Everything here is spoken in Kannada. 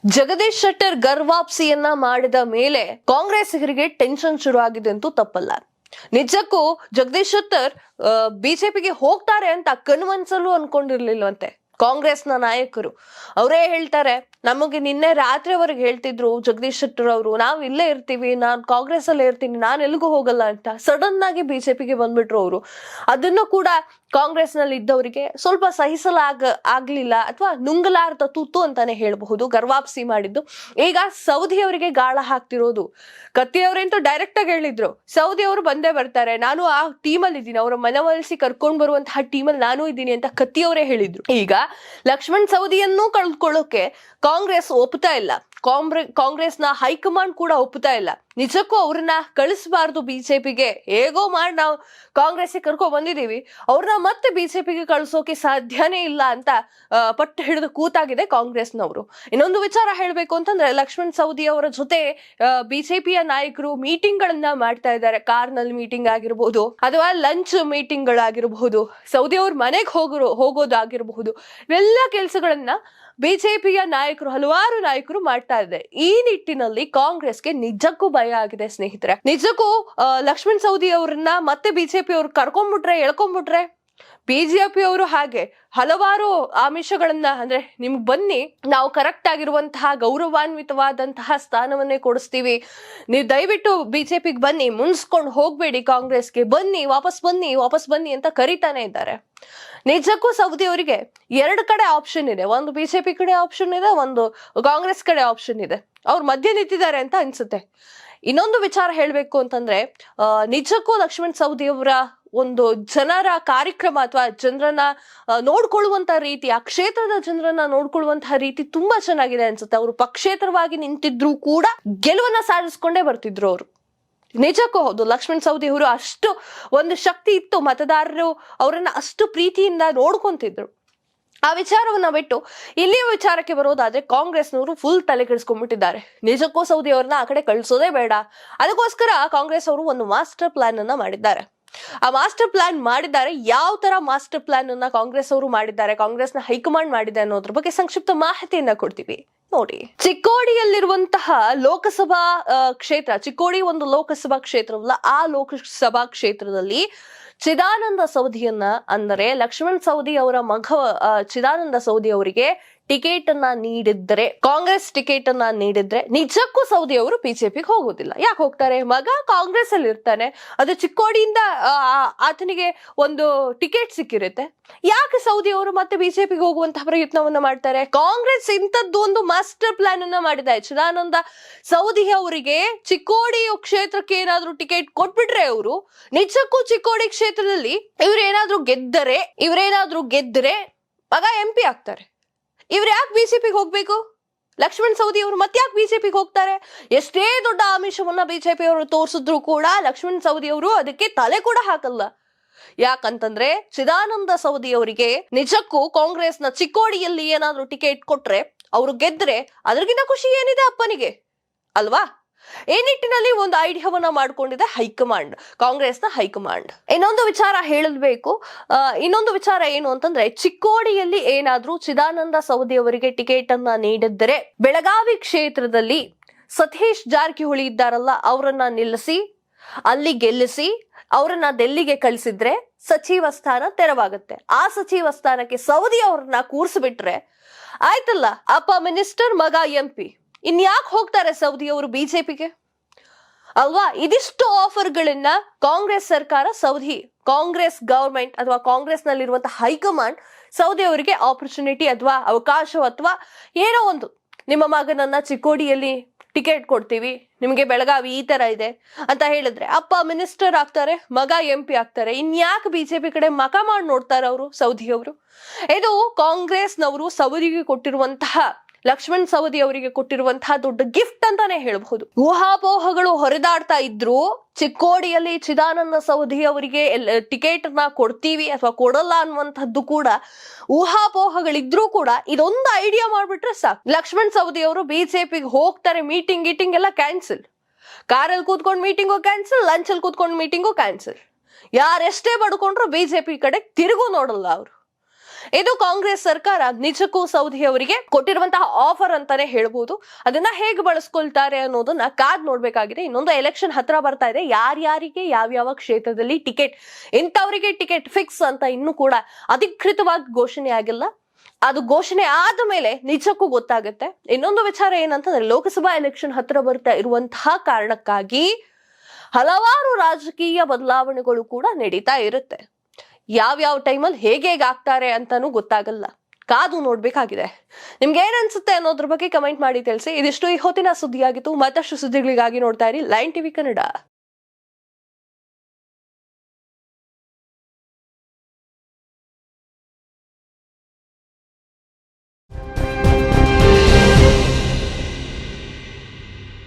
ಜಗದೀಶ್ ಶೆಟ್ಟರ್ ಗರ್ವಾಪ್ಸಿಯನ್ನ ಮಾಡಿದ ಮೇಲೆ ಕಾಂಗ್ರೆಸ್ಸಿಗರಿಗೆ ಟೆನ್ಷನ್ ಶುರು ಆಗಿದೆ ಅಂತೂ ತಪ್ಪಲ್ಲ. ನಿಜಕ್ಕೂ ಜಗದೀಶ್ ಶೆಟ್ಟರ್ ಬಿಜೆಪಿಗೆ ಹೋಗ್ತಾರೆ ಅಂತ ಕನ್ವನ್ಸಲ್ಲೂ ಅನ್ಕೊಂಡಿರ್ಲಿಲ್ವಂತೆ ಕಾಂಗ್ರೆಸ್ನ ನಾಯಕರು. ಅವರೇ ಹೇಳ್ತಾರೆ, ನಮಗೆ ನಿನ್ನೆ ರಾತ್ರಿವರೆಗೆ ಹೇಳ್ತಿದ್ರು ಜಗದೀಶ್ ಶೆಟ್ಟರ್ ಅವರು, ನಾವ್ ಇಲ್ಲೇ ಇರ್ತೀವಿ, ನಾನ್ ಕಾಂಗ್ರೆಸ್ ಅಲ್ಲೇ ಇರ್ತೀನಿ, ನಾನ್ ಎಲ್ಗೂ ಹೋಗಲ್ಲ ಅಂತ. ಸಡನ್ ಆಗಿ ಬಿಜೆಪಿಗೆ ಬಂದ್ಬಿಟ್ರು ಅವರು. ಅದನ್ನು ಕೂಡ ಕಾಂಗ್ರೆಸ್ ನಲ್ಲಿ ಇದ್ದವರಿಗೆ ಸ್ವಲ್ಪ ಆಗ್ಲಿಲ್ಲ ಅಥವಾ ನುಂಗಲಾರ್ದ ತುತ್ತು ಅಂತಾನೆ ಹೇಳಬಹುದು ಗರ್ವಾಪ್ಸಿ ಮಾಡಿದ್ದು. ಈಗ ಸೌದಿ ಅವರಿಗೆ ಗಾಳ ಹಾಕ್ತಿರೋದು. ಕತ್ತಿ ಅವರಂತೂ ಡೈರೆಕ್ಟ್ ಆಗಿ ಹೇಳಿದ್ರು, ಸೌದಿ ಅವರು ಬಂದೇ ಬರ್ತಾರೆ, ನಾನು ಆ ಟೀಮಲ್ಲಿ ಇದ್ದೀನಿ, ಅವರ ಮನವೊಲಿಸಿ ಕರ್ಕೊಂಡ್ ಬರುವಂತಹ ಟೀಮಲ್ಲಿ ನಾನು ಇದ್ದೀನಿ ಅಂತ ಕತ್ತಿ ಅವರೇ ಹೇಳಿದ್ರು. ಈಗ ಲಕ್ಷ್ಮಣ್ ಸವದಿಯನ್ನೂ ಕಳೆದುಕೊಳ್ಳೋಕೆ ಕಾಂಗ್ರೆಸ್ ಒಪ್ಪುತ್ತಾ ಇಲ್ಲ, ಕಾಂಗ್ರೆಸ್ನ ಹೈಕಮಾಂಡ್ ಕೂಡ ಒಪ್ಪುತ್ತಾ ಇಲ್ಲ. ನಿಜಕ್ಕೂ ಅವ್ರನ್ನ ಕಳಿಸಬಾರ್ದು ಬಿಜೆಪಿಗೆ, ಹೇಗೋ ಮಾಡಿ ನಾವು ಕಾಂಗ್ರೆಸ್ಗೆ ಕರ್ಕೊಂಡ್ ಬಂದಿದೀವಿ, ಅವ್ರನ್ನ ಮತ್ತೆ ಬಿಜೆಪಿಗೆ ಕಳಿಸೋಕೆ ಸಾಧ್ಯನೇ ಇಲ್ಲ ಅಂತ ಪಟ್ಟು ಹಿಡಿದು ಕೂತಾಗಿದೆ ಕಾಂಗ್ರೆಸ್ನವರು. ಇನ್ನೊಂದು ವಿಚಾರ ಹೇಳ್ಬೇಕು ಅಂತಂದ್ರೆ, ಲಕ್ಷ್ಮಣ್ ಸವದಿ ಅವರ ಜೊತೆ ಬಿಜೆಪಿಯ ನಾಯಕರು ಮೀಟಿಂಗ್ ಗಳನ್ನ ಮಾಡ್ತಾ ಇದ್ದಾರೆ. ಕಾರ್ನಲ್ಲಿ ಮೀಟಿಂಗ್ ಆಗಿರ್ಬಹುದು ಅಥವಾ ಲಂಚ್ ಮೀಟಿಂಗ್ ಗಳಾಗಿರಬಹುದು, ಸೌದಿ ಅವ್ರ ಮನೆಗೆ ಹೋಗೋದಾಗಿರಬಹುದು, ಇವೆಲ್ಲ ಕೆಲಸಗಳನ್ನ ಬಿಜೆಪಿಯ ನಾಯಕರು, ಹಲವಾರು ನಾಯಕರು ಮಾಡ್ತಾ ಇದ್ದಾರೆ. ಈ ನಿಟ್ಟಿನಲ್ಲಿ ಕಾಂಗ್ರೆಸ್ಗೆ ನಿಜಕ್ಕೂ ಭಯ ಆಗಿದೆ ಸ್ನೇಹಿತರೆ. ನಿಜಕ್ಕೂ ಲಕ್ಷ್ಮಣ್ ಸವದಿ ಅವ್ರನ್ನ ಮತ್ತೆ ಬಿಜೆಪಿ ಅವ್ರು ಎಳ್ಕೊಂಡ್ಬಿಟ್ರೆ ಬಿಜೆಪಿ ಅವರು ಹಾಗೆ ಹಲವಾರು ಆಮಿಷಗಳನ್ನ, ಅಂದ್ರೆ ನಿಮ್ಗೆ ಬನ್ನಿ, ನಾವು ಕರೆಕ್ಟ್ ಆಗಿರುವಂತಹ ಗೌರವಾನ್ವಿತವಾದಂತಹ ಸ್ಥಾನವನ್ನೇ ಕೊಡಿಸ್ತೀವಿ, ನೀವು ದಯವಿಟ್ಟು ಬಿಜೆಪಿಗೆ ಬನ್ನಿ, ಮುನ್ಸ್ಕೊಂಡು ಹೋಗ್ಬೇಡಿ, ಕಾಂಗ್ರೆಸ್ಗೆ ಬನ್ನಿ, ವಾಪಸ್ ಬನ್ನಿ ಅಂತ ಕರೀತಾನೆ ಇದ್ದಾರೆ. ನಿಜಕ್ಕೂ ಸೌದಿ ಅವರಿಗೆ ಎರಡು ಕಡೆ ಆಪ್ಷನ್ ಇದೆ, ಒಂದು ಬಿಜೆಪಿ ಕಡೆ ಆಪ್ಷನ್ ಇದೆ, ಒಂದು ಕಾಂಗ್ರೆಸ್ ಕಡೆ ಆಪ್ಷನ್ ಇದೆ. ಅವ್ರು ಮಧ್ಯೆ ನಿಂತಿದ್ದಾರೆ ಅಂತ ಅನ್ಸುತ್ತೆ. ಇನ್ನೊಂದು ವಿಚಾರ ಹೇಳ್ಬೇಕು ಅಂತಂದ್ರೆ, ನಿಜಕ್ಕೂ ಲಕ್ಷ್ಮಣ್ ಸವದಿ ಅವರ ಒಂದು ಜನರ ಕಾರ್ಯಕ್ರಮ ಅಥವಾ ಜನರನ್ನ ನೋಡ್ಕೊಳ್ಳುವಂತ ರೀತಿ, ಆ ಕ್ಷೇತ್ರದ ಜನರನ್ನ ನೋಡ್ಕೊಳ್ಳುವಂತಹ ರೀತಿ ತುಂಬಾ ಚೆನ್ನಾಗಿದೆ ಅನ್ಸುತ್ತೆ. ಅವರು ಪಕ್ಷೇತರವಾಗಿ ನಿಂತಿದ್ರು ಕೂಡ ಗೆಲುವನ್ನ ಸಾಧಿಸ್ಕೊಂಡೇ ಬರ್ತಿದ್ರು ಅವರು. ನಿಜಕ್ಕೂ ಹೌದು, ಲಕ್ಷ್ಮಣ್ ಸವದಿ ಅವರು ಅಷ್ಟು ಒಂದು ಶಕ್ತಿ ಇತ್ತು, ಮತದಾರರು ಅವರನ್ನ ಅಷ್ಟು ಪ್ರೀತಿಯಿಂದ ನೋಡ್ಕೊಂತಿದ್ರು. ಆ ವಿಚಾರವನ್ನ ಬಿಟ್ಟು ಇಲ್ಲಿಯ ವಿಚಾರಕ್ಕೆ ಬರೋದಾದ್ರೆ, ಕಾಂಗ್ರೆಸ್ನವರು ಫುಲ್ ತಲೆ ಕೆಡಿಸ್ಕೊಂಡ್ಬಿಟ್ಟಿದ್ದಾರೆ. ನಿಜಕ್ಕೂ ಸೌದಿ ಅವ್ರನ್ನ ಆ ಕಡೆ ಕಳಿಸೋದೇ ಬೇಡ, ಅದಕ್ಕೋಸ್ಕರ ಕಾಂಗ್ರೆಸ್ ಅವರು ಒಂದು ಮಾಸ್ಟರ್ ಪ್ಲಾನ್ ಅನ್ನ ಮಾಡಿದ್ದಾರೆ. ಆ ಮಾಸ್ಟರ್ ಪ್ಲಾನ್ ಮಾಡಿದ್ದಾರೆ. ಯಾವ ತರ ಮಾಸ್ಟರ್ ಪ್ಲಾನ್ ಅನ್ನ ಕಾಂಗ್ರೆಸ್ ಅವರು ಮಾಡಿದ್ದಾರೆ, ಕಾಂಗ್ರೆಸ್ನ ಹೈಕಮಾಂಡ್ ಮಾಡಿದೆ ಅನ್ನೋದ್ರ ಬಗ್ಗೆ ಸಂಕ್ಷಿಪ್ತ ಮಾಹಿತಿಯನ್ನ ಕೊಡ್ತೀವಿ ನೋಡಿ. ಚಿಕ್ಕೋಡಿಯಲ್ಲಿರುವಂತಹ ಲೋಕಸಭಾ ಕ್ಷೇತ್ರ, ಚಿಕ್ಕೋಡಿ ಒಂದು ಲೋಕಸಭಾ ಕ್ಷೇತ್ರವಲ್ಲ, ಆ ಲೋಕಸಭಾ ಕ್ಷೇತ್ರದಲ್ಲಿ ಚಿದಾನಂದ ಸೌದಿಯನ್ನ, ಅಂದರೆ ಲಕ್ಷ್ಮಣ್ ಸವದಿ ಅವರ ಮಗ ಚಿದಾನಂದ ಸೌದಿ ಅವರಿಗೆ ಟಿಕೆಟ್ ಅನ್ನ ನೀಡಿದ್ರೆ, ಕಾಂಗ್ರೆಸ್ ಟಿಕೆಟ್ ಅನ್ನ ನೀಡಿದ್ರೆ ನಿಜಕ್ಕೂ ಸೌದಿ ಅವರು ಬಿಜೆಪಿಗೆ ಹೋಗೋದಿಲ್ಲ. ಯಾಕೆ ಹೋಗ್ತಾರೆ? ಮಗ ಕಾಂಗ್ರೆಸ್ ಅಲ್ಲಿ ಇರ್ತಾನೆ, ಅದು ಚಿಕ್ಕೋಡಿಯಿಂದ ಆತನಿಗೆ ಒಂದು ಟಿಕೆಟ್ ಸಿಕ್ಕಿರುತ್ತೆ. ಯಾಕೆ ಸೌದಿ ಅವರು ಮತ್ತೆ ಬಿಜೆಪಿಗೆ ಹೋಗುವಂತಹ ಪ್ರಯತ್ನವನ್ನ ಮಾಡ್ತಾರೆ? ಕಾಂಗ್ರೆಸ್ ಇಂಥದ್ದು ಒಂದು ಮಾಸ್ಟರ್ ಪ್ಲಾನ್ ಅನ್ನ ಮಾಡಿದೆ. ಚಿದಾನಂದ ಸೌದಿ ಅವರಿಗೆ ಚಿಕ್ಕೋಡಿ ಕ್ಷೇತ್ರಕ್ಕೆ ಏನಾದ್ರೂ ಟಿಕೆಟ್ ಕೊಟ್ಬಿಟ್ರೆ, ಅವರು ನಿಜಕ್ಕೂ ಚಿಕ್ಕೋಡಿ ಕ್ಷೇತ್ರದಲ್ಲಿ ಇವರೇನಾದ್ರೂ ಗೆದ್ದರೆ ಮಗ MP ಆಗ್ತಾರೆ. ಇವ್ರು ಯಾಕೆ ಬಿಜೆಪಿಗೆ ಹೋಗ್ಬೇಕು? ಲಕ್ಷ್ಮಣ್ ಸವದಿ ಅವರು ಮತ್ತೆ ಯಾಕೆ ಬಿಜೆಪಿಗೆ ಹೋಗ್ತಾರೆ? ಎಷ್ಟೇ ದೊಡ್ಡ ಆಮಿಷವನ್ನ ಬಿಜೆಪಿ ಅವರು ತೋರಿಸಿದ್ರು ಕೂಡ ಲಕ್ಷ್ಮಣ್ ಸವದಿ ಅವರು ಅದಕ್ಕೆ ತಲೆ ಕೂಡ ಹಾಕಲ್ಲ. ಯಾಕಂತಂದ್ರೆ ಚಿದಾನಂದ ಸವದಿ ಅವರಿಗೆ ನಿಜಕ್ಕೂ ಕಾಂಗ್ರೆಸ್ನ ಚಿಕ್ಕೋಡಿಯಲ್ಲಿ ಏನಾದ್ರೂ ಟಿಕೆಟ್ ಕೊಟ್ರೆ, ಅವರು ಗೆದ್ರೆ ಅದಕ್ಕಿಂತ ಖುಷಿ ಏನಿದೆ ಅಪ್ಪನಿಗೆ ಅಲ್ವಾ? ಈ ನಿಟ್ಟಿನಲ್ಲಿ ಒಂದು ಐಡಿಯಾವನ್ನ ಮಾಡ್ಕೊಂಡಿದೆ ಹೈಕಮಾಂಡ್, ಕಾಂಗ್ರೆಸ್ನ ಹೈಕಮಾಂಡ್. ಇನ್ನೊಂದು ವಿಚಾರ ಏನು ಅಂತಂದ್ರೆ, ಚಿಕ್ಕೋಡಿಯಲ್ಲಿ ಏನಾದ್ರೂ ಚಿದಾನಂದ ಸವದಿ ಅವರಿಗೆ ಟಿಕೆಟ್ ಅನ್ನ ನೀಡಿದ್ದರೆ, ಬೆಳಗಾವಿ ಕ್ಷೇತ್ರದಲ್ಲಿ ಸತೀಶ್ ಜಾರಕಿಹೊಳಿ ಇದ್ದಾರಲ್ಲ, ಅವರನ್ನ ನಿಲ್ಲಿಸಿ ಅಲ್ಲಿ ಗೆಲ್ಲಿಸಿ ಅವರನ್ನ ಡೆಲ್ಲಿಗೆ ಕಳಿಸಿದ್ರೆ ಸಚಿವ ಸ್ಥಾನ ತೆರವಾಗುತ್ತೆ. ಆ ಸಚಿವ ಸ್ಥಾನಕ್ಕೆ ಸವದಿ ಅವ್ರನ್ನ ಕೂರಿಸ್ಬಿಟ್ರೆ ಆಯ್ತಲ್ಲ, ಅಪ್ಪ ಮಿನಿಸ್ಟರ್, ಮಗ MP. ಇನ್ಯಾಕೆ ಹೋಗ್ತಾರೆ ಸೌದಿ ಅವರು ಬಿಜೆಪಿಗೆ ಅಲ್ವಾ? ಇದಿಷ್ಟು ಆಫರ್ಗಳನ್ನ ಕಾಂಗ್ರೆಸ್ ಸರ್ಕಾರ, ಕಾಂಗ್ರೆಸ್ ಗವರ್ಮೆಂಟ್ ಅಥವಾ ಕಾಂಗ್ರೆಸ್ ನಲ್ಲಿರುವಂತಹ ಹೈಕಮಾಂಡ್ ಸೌದಿ ಅವರಿಗೆ ಆಪರ್ಚುನಿಟಿ ಅಥವಾ ಅವಕಾಶ ಅಥವಾ ಏನೋ ಒಂದು, ನಿಮ್ಮ ಮಗನನ್ನ ಚಿಕ್ಕೋಡಿಯಲ್ಲಿ ಟಿಕೆಟ್ ಕೊಡ್ತೀವಿ, ನಿಮಗೆ ಬೆಳಗಾವಿ ಈ ತರ ಇದೆ ಅಂತ ಹೇಳಿದ್ರೆ ಅಪ್ಪ ಮಿನಿಸ್ಟರ್ ಆಗ್ತಾರೆ, ಮಗ MP ಆಗ್ತಾರೆ. ಇನ್ಯಾಕೆ ಬಿಜೆಪಿ ಕಡೆ ಮಕ ಮಾಡಿ ನೋಡ್ತಾರೆ ಅವರು ಸೌದಿ ಅವರು? ಇದು ಕಾಂಗ್ರೆಸ್ನವರು ಸೌದಿಗೆ ಕೊಟ್ಟಿರುವಂತಹ, ಲಕ್ಷ್ಮಣ್ ಸವದಿ ಅವರಿಗೆ ಕೊಟ್ಟಿರುವಂತಹ ದೊಡ್ಡ ಗಿಫ್ಟ್ ಅಂತಾನೆ ಹೇಳಬಹುದು. ಊಹಾಪೋಹಗಳು ಹೊರದಾಡ್ತಾ ಇದ್ರು, ಚಿಕ್ಕೋಡಿಯಲ್ಲಿ ಚಿದಾನಂದ ಸವದಿ ಅವರಿಗೆ ಟಿಕೆಟ್ ನ ಕೊಡ್ತೀವಿ ಅಥವಾ ಕೊಡಲ್ಲ ಅನ್ನುವಂಥದ್ದು ಕೂಡ ಊಹಾಪೋಹಗಳಿದ್ರೂ ಕೂಡ ಇದೊಂದು ಐಡಿಯಾ ಮಾಡ್ಬಿಟ್ರೆ ಸಾಕು, ಲಕ್ಷ್ಮಣ್ ಸವದಿ ಅವರು ಬಿಜೆಪಿಗೆ ಹೋಗ್ತಾರೆ. ಮೀಟಿಂಗ್ ಎಲ್ಲ ಕ್ಯಾನ್ಸಲ್, ಕಾರಲ್ಲಿ ಕೂತ್ಕೊಂಡು ಮೀಟಿಂಗು ಕ್ಯಾನ್ಸಲ್, ಲಂಚ್ ಅಲ್ಲಿ ಕೂತ್ಕೊಂಡು ಮೀಟಿಂಗು ಕ್ಯಾನ್ಸಲ್. ಯಾರೆಷ್ಟೇ ಬಡ್ಕೊಂಡ್ರು ಬಿಜೆಪಿ ಕಡೆ ತಿರುಗು ನೋಡಲ್ಲ ಅವರು. ಇದು ಕಾಂಗ್ರೆಸ್ ಸರ್ಕಾರ ನಿಜಕ್ಕೂ ಸೌದಿ ಅವರಿಗೆ ಕೊಟ್ಟಿರುವಂತಹ ಆಫರ್ ಅಂತಾನೆ ಹೇಳ್ಬೋದು. ಅದನ್ನ ಹೇಗೆ ಬಳಸ್ಕೊಳ್ತಾರೆ ಅನ್ನೋದನ್ನ ಕಾದ್ ನೋಡ್ಬೇಕಾಗಿದೆ. ಇನ್ನೊಂದು ಎಲೆಕ್ಷನ್ ಹತ್ರ ಬರ್ತಾ ಇದೆ. ಯಾರ್ಯಾರಿಗೆ ಯಾವ್ಯಾವ ಕ್ಷೇತ್ರದಲ್ಲಿ ಟಿಕೆಟ್, ಇಂಥವರಿಗೆ ಟಿಕೆಟ್ ಫಿಕ್ಸ್ ಅಂತ ಇನ್ನೂ ಕೂಡ ಅಧಿಕೃತವಾಗಿ ಘೋಷಣೆ ಆಗಿಲ್ಲ. ಅದು ಘೋಷಣೆ ಆದ ಮೇಲೆ ನಿಜಕ್ಕೂ ಗೊತ್ತಾಗುತ್ತೆ. ಇನ್ನೊಂದು ವಿಚಾರ ಏನಂತಂದ್ರೆ, ಲೋಕಸಭಾ ಎಲೆಕ್ಷನ್ ಹತ್ರ ಬರ್ತಾ ಇರುವಂತಹ ಕಾರಣಕ್ಕಾಗಿ ಹಲವಾರು ರಾಜಕೀಯ ಬದಲಾವಣೆಗಳು ಕೂಡ ನಡೀತಾ ಇರುತ್ತೆ. ಯಾವ್ಯಾವ ಟೈಮಲ್ಲಿ ಹೇಗೆ ಆಗ್ತಾರೆ ಅಂತಾನೂ ಗೊತ್ತಾಗಲ್ಲ. ಕಾದು ನೋಡ್ಬೇಕಾಗಿದೆ. ನಿಮ್ಗೆ ಏನ್ ಅನ್ಸುತ್ತೆ ಅನ್ನೋದ್ರ ಬಗ್ಗೆ ಕಮೆಂಟ್ ಮಾಡಿ ತಿಳಿಸಿ. ಇದಿಷ್ಟು ಈ ಹೊತ್ತಿನ ಸುದ್ದಿಯಾಗಿತ್ತು. ಮತ್ತಷ್ಟು ಸುದ್ದಿಗಳಿಗಾಗಿ ನೋಡ್ತಾ ಇರಿ ಲೈನ್ ಟಿವಿ ಕನ್ನಡ.